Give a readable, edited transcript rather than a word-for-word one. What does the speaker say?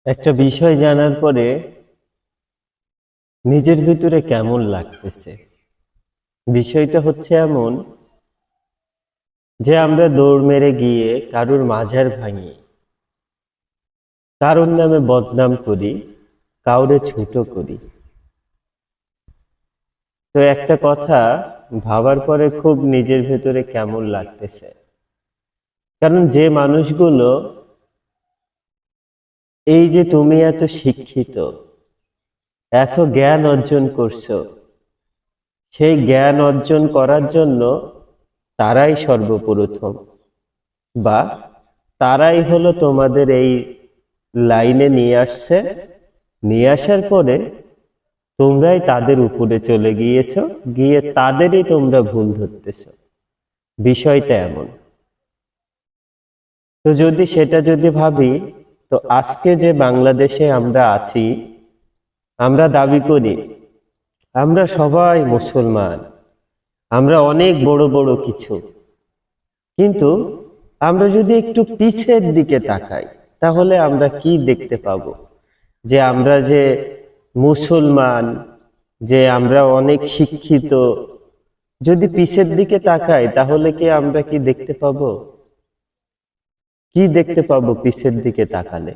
একটা বিষয় জানার পরে নিজের ভিতরে কেমন লাগতেছে। বিষয়টা হচ্ছে এমন যে আমরা দৌড় মেরে গিয়ে কারুর মাজার ভাঙি, কারুর নামে বদনাম করি, কাউরে ছোট করি। তো একটা কথা ভাবার পরে খুব নিজের ভেতরে কেমন লাগতেছে, কারণ যে মানুষগুলো এই যে তুমি এত শিক্ষিত, এত জ্ঞান অর্জন করছো, সেই জ্ঞান অর্জন করার জন্য তারাই সর্বপ্রথম, বা তারাই হলো তোমাদের এই লাইনে নিয়ে আসছে। নিয়ে আসার পরে তোমরাই তাদের উপরে চলে গিয়েছো, গিয়ে তাদেরই তোমরা ভুল ধরতেছো। বিষয়টা এমন। তো সেটা যদি ভাবি, তো আজকে যে বাংলাদেশে আমরা আছি, আমরা দাবি করি আমরা সবাই মুসলমান, আমরা অনেক বড় বড় কিছু, কিন্তু আমরা যদি একটু পিছের দিকে তাকাই তাহলে আমরা কি দেখতে পাবো? যে আমরা যে মুসলমান, যে আমরা অনেক শিক্ষিত, যদি পিছের দিকে তাকাই তাহলে কি আমরা কি দেখতে পাবো? কি দেখতে পাবো পিছের দিকে তাকালে?